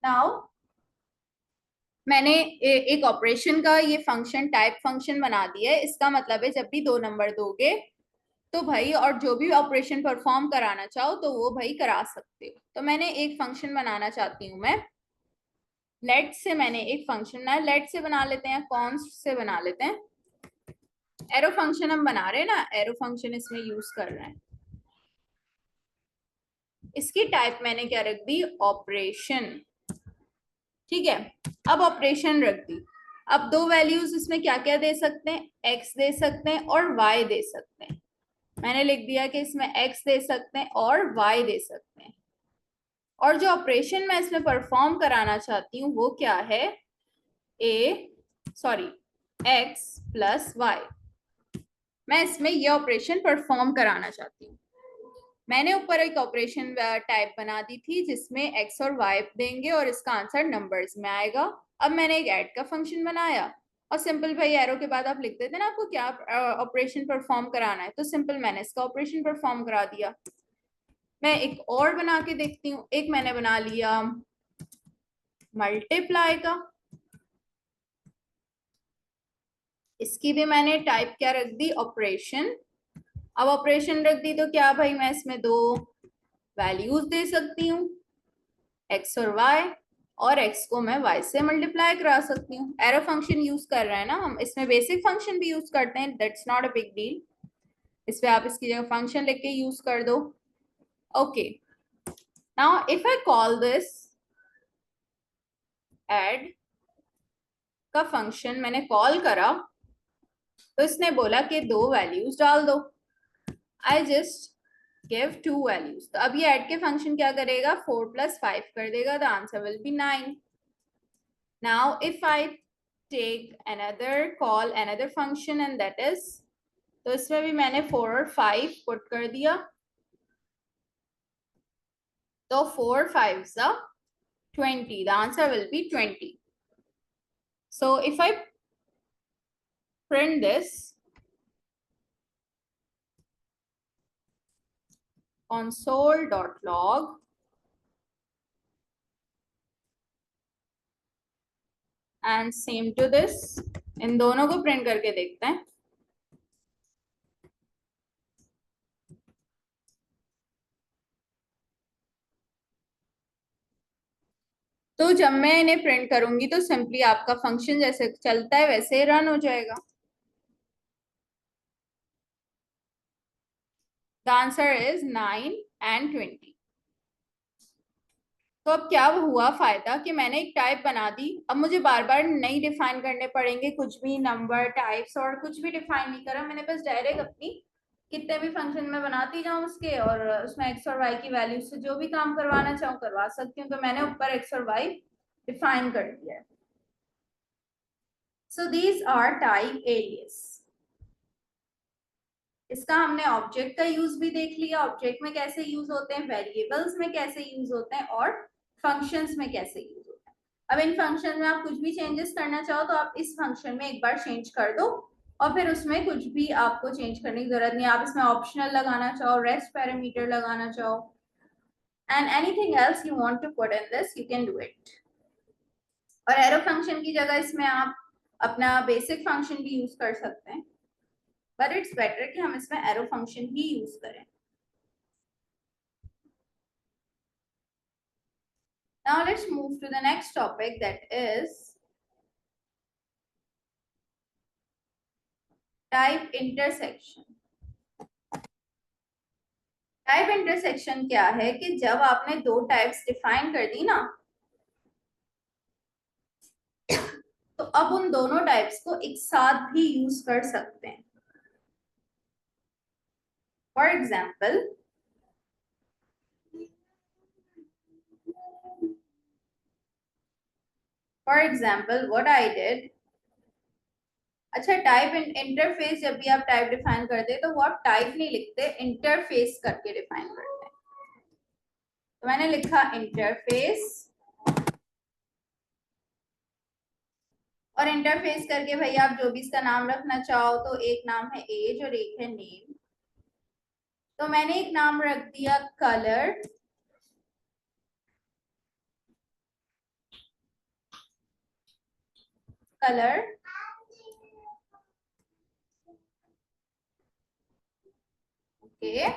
Now मैंने एक operation का ये फंक्शन टाइप फंक्शन बना दिया है। इसका मतलब है जब भी दो नंबर दोगे तो भाई, और जो भी ऑपरेशन परफॉर्म कराना चाहो तो वो भाई करा सकते हो। तो मैंने एक फंक्शन बनाना चाहती हूँ मैं। लेट से मैंने एक फंक्शन बनाया, लेट से बना लेते हैं, कॉन्स्ट से बना लेते हैं। एरो फंक्शन हम बना रहे हैं ना, एरो फंक्शन इसमें यूज कर रहे हैं। इसकी टाइप मैंने क्या रख दी, ऑपरेशन। ठीक है, अब ऑपरेशन रख दी। अब दो वैल्यूज इसमें क्या क्या दे सकते हैं, एक्स दे सकते हैं और वाई दे सकते हैं। मैंने लिख दिया कि इसमें एक्स दे सकते हैं और वाई दे सकते हैं। और जो ऑपरेशन मैं इसमें परफॉर्म कराना चाहती हूँ वो क्या है, एक्स प्लस वाई। मैं इसमें ये ऑपरेशन परफॉर्म कराना चाहती हूँ। मैंने ऊपर एक ऑपरेशन टाइप बना दी थी जिसमें एक्स और वाई देंगे और इसका आंसर नंबर्स में आएगा। अब मैंने एक ऐड का फंक्शन बनाया और सिंपल भाई एरो के बाद आप लिख देते ना आपको क्या ऑपरेशन परफॉर्म कराना है, तो सिंपल मैंने इसका ऑपरेशन परफॉर्म करा दिया। मैं एक और बना के देखती हूँ। एक मैंने बना लिया मल्टीप्लाई का, इसकी भी मैंने टाइप क्या रख दी, ऑपरेशन। अब ऑपरेशन रख दी तो क्या भाई, मैं इसमें दो वैल्यूज दे सकती हूँ, एक्स और वाई, और एक्स को मैं वाई से मल्टीप्लाई करा सकती हूँ। एरो फंक्शन यूज कर रहे हैं ना हम, इसमें बेसिक फंक्शन भी यूज करते हैं, that's not a big deal. इस पे आप इसकी जगह फंक्शन लिख के यूज कर दो। Okay, now if I call this add का फंक्शन, मैंने कॉल करा तो इसने बोला कि दो वैल्यूज डाल दो। I just give to values. तो अब ये ऐड के फंक्शन क्या करेगा, 4 + 5 कर देगा, the answer will be 9। Now if I take another call another function and that is, तो इसमें भी मैंने 4 और 5 पुट कर दिया, तो 4 5 20, the answer will be 20. So if I print this, console.log, and same to this, इन दोनों को प्रिंट करके देखते हैं। तो जब मैं इन्हें प्रिंट करूंगी तो सिंपली आपका फंक्शन जैसे चलता है वैसे ही रन हो जाएगा। The answer is 9 and 20। तो अब क्या हुआ फायदा कि मैंने एक टाइप बना दी, अब मुझे बार बार नहीं डिफाइन करने पड़ेंगे कुछ भी, नंबर टाइप्स और कुछ भी डिफाइन नहीं करा मैंने, बस डायरेक्ट अपनी कितने भी फंक्शन में बनाती जाऊं उसके, और उसमें एक्स और वाई की वैल्यू से जो भी काम करवाना चाहूँ करवा सकती हूँ। तो मैंने ऊपर एक्स और वाई डिफाइन कर दिया है। So these are type alias. इसका हमने ऑब्जेक्ट का यूज भी देख लिया, ऑब्जेक्ट में कैसे यूज होते हैं, वेरिएबल्स में कैसे यूज होते हैं, और फंक्शंस में कैसे यूज होते हैं। अब इन फंक्शन में आप कुछ भी चेंजेस करना चाहो तो आप इस फंक्शन में एक बार चेंज कर दो, और फिर उसमें कुछ भी आपको चेंज करने की जरूरत नहीं। आप इसमें ऑप्शनल लगाना चाहो, रेस्ट पैरामीटर लगाना चाहो, and anything else you want to put in this, you can do it. और एरो फंक्शन की जगह इसमें आप अपना बेसिक फंक्शन भी यूज कर सकते हैं, बट इट्स बेटर कि हम इसमें एरो फंक्शन ही यूज करें। Now let's move to the next topic, that is type intersection. Type intersection क्या है कि जब आपने दो टाइप्स डिफाइन कर दी ना, तो अब उन दोनों टाइप्स को एक साथ भी यूज कर सकते हैं। For example, what I did, अच्छा टाइप इंटरफेस जब भी आप टाइप डिफाइन करते तो वो आप टाइप नहीं लिखते, इंटरफेस करके डिफाइन करते हैं। तो मैंने लिखा इंटरफेस, और इंटरफेस करके भाई आप जो भी इसका नाम रखना चाहो, तो एक नाम है एज और एक है नेम। तो मैंने एक नाम रख दिया कलर, कलर, ओके।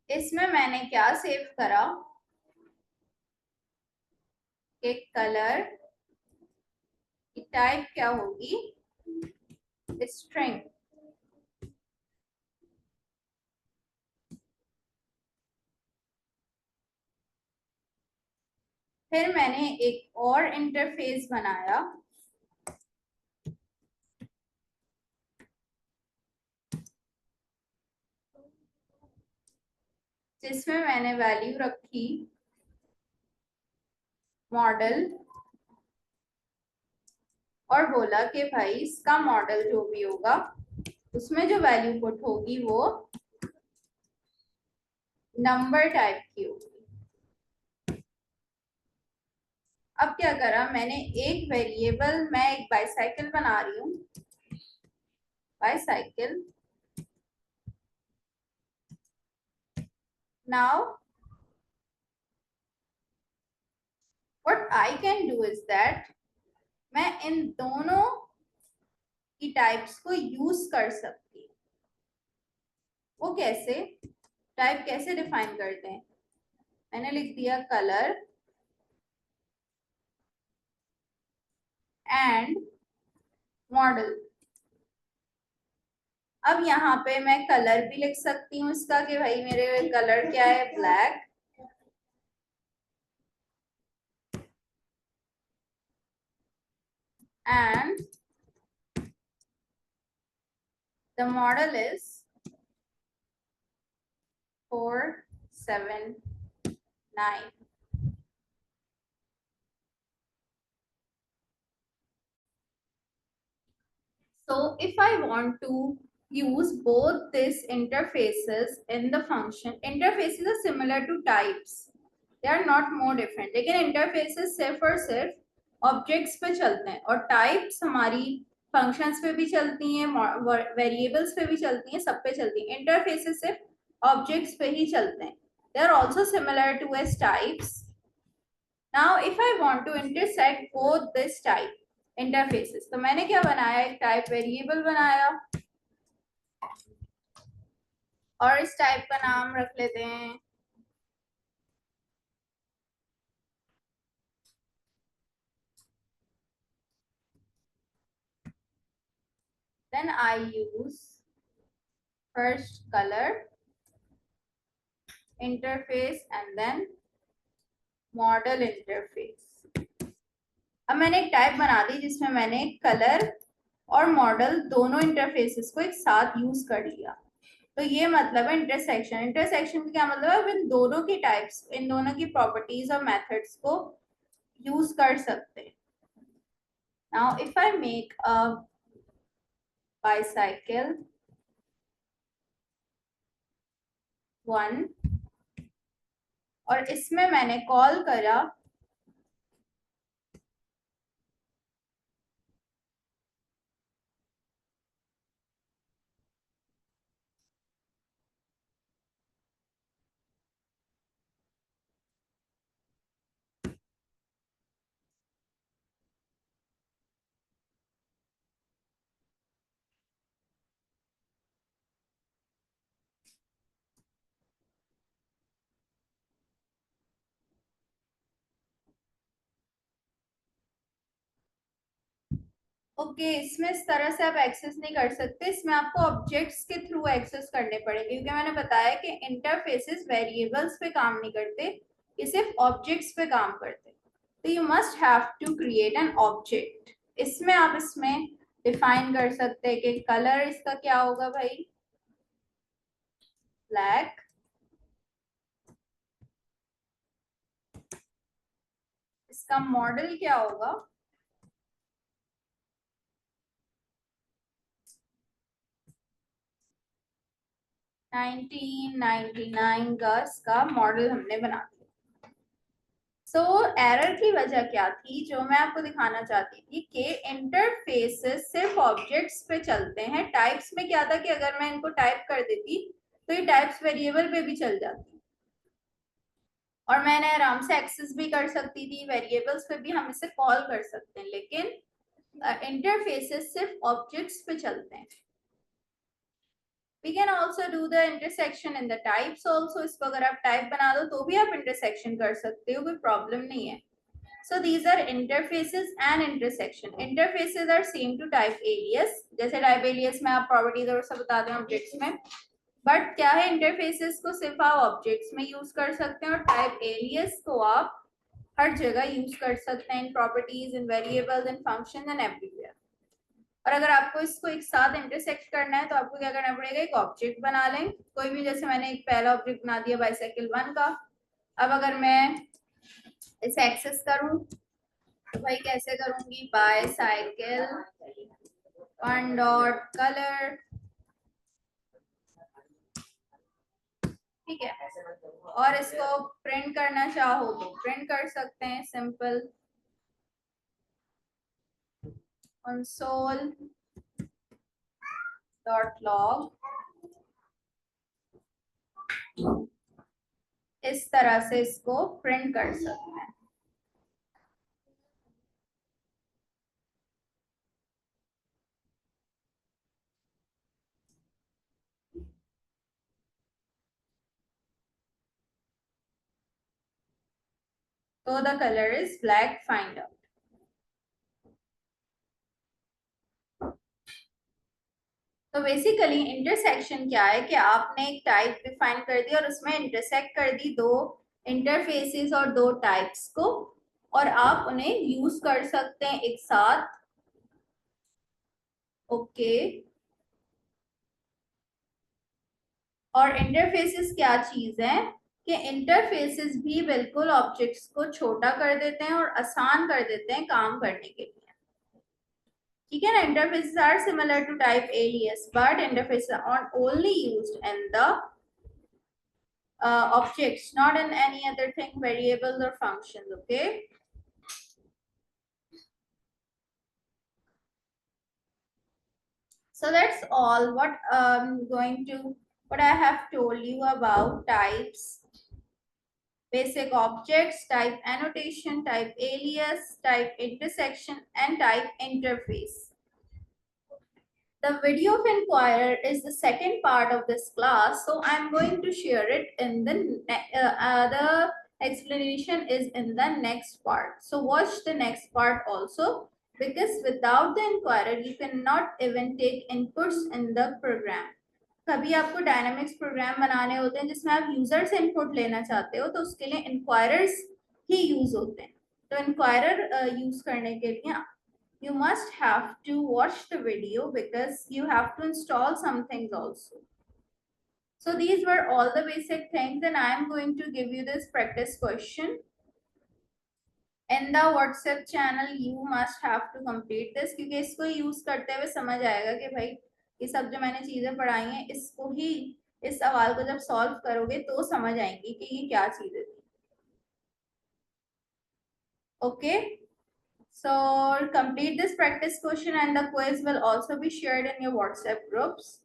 इसमें मैंने क्या सेव करा कि कलर की टाइप क्या होगी, स्ट्रिंग। फिर मैंने एक और इंटरफेस बनाया जिसमें मैंने वैल्यू रखी मॉडल और बोला कि भाई इसका मॉडल जो भी होगा उसमें जो वैल्यू पुट होगी वो नंबर टाइप की होगी। अब क्या करा मैंने, एक वेरिएबल, मैं एक बाईसाइकिल बना रही हूँ, bicycle. Now what I can do is that, मैं इन दोनों की टाइप्स को यूज कर सकती हूँ। वो कैसे, टाइप कैसे डिफाइन करते हैं, मैंने लिख दिया कलर एंड मॉडल। अब यहाँ पे मैं कलर भी लिख सकती हूँ इसका कि भाई मेरे कलर क्या है, black. And the model is 479। So if I want to use both these interfaces in the function, interfaces are similar to types, they are not more different, लेकिन interfaces सिर्फ और सिर्फ objects पे चलते हैं और types हमारी functions पे भी चलती हैं, variables पे भी चलती हैं, सब पे चलती हैं। interfaces सिर्फ objects पे ही चलते हैं। they are also similar to as types. Now if I want to intersect both this type interfaces, तो मैंने क्या बनाया, एक टाइप वेरिएबल बनाया और इस टाइप का नाम रख लेते हैं then I use first color interface and then model interface। अब मैंने एक टाइप बना दी जिसमें मैंने कलर और मॉडल दोनों इंटरफेसेस को एक साथ यूज कर लिया। तो ये मतलब है इंटरसेक्शन। इंटरसेक्शन का क्या मतलब है, इन दोनों की टाइप्स, इन दोनों की प्रॉपर्टीज और मेथड्स को यूज कर सकते हैं। Now if I make a bicycle 1 और इसमें मैंने कॉल करा ओके इसमें इस तरह से आप एक्सेस नहीं कर सकते, इसमें आपको ऑब्जेक्ट्स के थ्रू एक्सेस करने पड़ेंगे क्योंकि मैंने बताया कि इंटरफेसेस वेरिएबल्स पे काम नहीं करते, ये सिर्फ ऑब्जेक्ट्स पे काम करते। तो you must have to create an object. इसमें आप इसमें डिफाइन कर सकते हैं कि कलर इसका क्या होगा भाई, ब्लैक। इसका मॉडल क्या होगा, 1999 का इसका मॉडल हमने बना दिया। सो एरर की वजह क्या थी, जो मैं आपको दिखाना चाहती थी कि इंटरफेसेस सिर्फ ऑब्जेक्ट्स पे चलते हैं। टाइप्स में क्या था कि अगर मैं इनको टाइप कर देती तो ये टाइप्स वेरिएबल पे भी चल जाती। और मैंने आराम से एक्सेस भी कर सकती थी, वेरिएबल्स पे भी हम इसे कॉल कर सकते हैं, लेकिन इंटरफेसेस सिर्फ ऑब्जेक्ट्स पे चलते हैं. We can also do the intersection in the types also. इसको अगर आप टाइप बना दो तो भी आप इंटरसेक्शन कर सकते हो, कोई प्रॉब्लम नहीं है. So these are interfaces and intersection. Interfaces are same to type alias. जैसे type alias में आप properties और सब बताते हैं objects में. But क्या है, interfaces को सिर्फ आप objects में use कर सकते हैं और type alias को आप हर जगह use कर सकते हैं in properties, in variables, in functions and everywhere. और अगर आपको इसको एक साथ इंटरसेक्ट करना है तो आपको क्या करना पड़ेगा, एक ऑब्जेक्ट बना लें कोई भी. जैसे मैंने एक पहला ऑब्जेक्ट बना दिया बाइसाइकिल 1 का. अब अगर मैं इसे एक्सेस करूं तो भाई कैसे करूंगी, बाइसाइकिल 1 डॉट कलर. ठीक है. और इसको प्रिंट करना चाहो तो प्रिंट कर सकते हैं, सिंपल console डॉट लॉग. इस तरह से इसको प्रिंट कर सकते हैं. तो the colour is black, find out. तो बेसिकली इंटरसेक्शन क्या है कि आपने एक टाइप डिफाइन कर दी और उसमें इंटरसेक्ट कर दी दो इंटरफेसेस और दो टाइप्स को, और आप उन्हें यूज कर सकते हैं एक साथ. ओके. और इंटरफेसेस क्या चीज है कि इंटरफेसेस भी बिल्कुल ऑब्जेक्ट्स को छोटा कर देते हैं और आसान कर देते हैं काम करने के लिए. ठीक है ना. Interfaces are similar to type alias but interfaces are only used in the objects, not in any other thing, variables or functions. Okay. So that's all what what I have told you about types, basic objects, type annotation, type alias, type intersection, and type interface. The video of Inquirer is the second part of this class, so I'm going to share it in the explanation is in the next part. So watch the next part also, because without the Inquirer you cannot even take inputs in the program. कभी आपको dynamics programme बनाने होते हैं जिसमें आप user से input लेना चाहते हो तो उसके लिए इंक्वायरर्स ही यूज होते हैं. तो इंक्वायरर यूज करने के लिए you must have to watch the video because you have to install some things also. So these were all the basic things and I am going to give you this practice question. In the WhatsApp channel you must have to complete this क्योंकि इसको use करते हुए समझ आएगा कि भाई ये सब जो मैंने चीजें पढ़ाई हैं इसको ही, इस सवाल को जब सॉल्व करोगे तो समझ आएंगी कि ये क्या चीजें थी. Okay. So complete this practice question and the quiz will also be shared in your WhatsApp groups.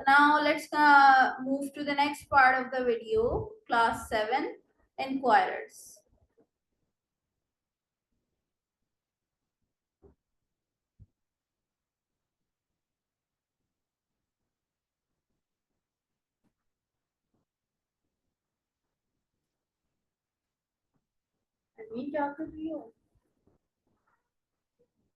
Now let's move to the next part of the video, class 7, inquirers. Let me talk to you.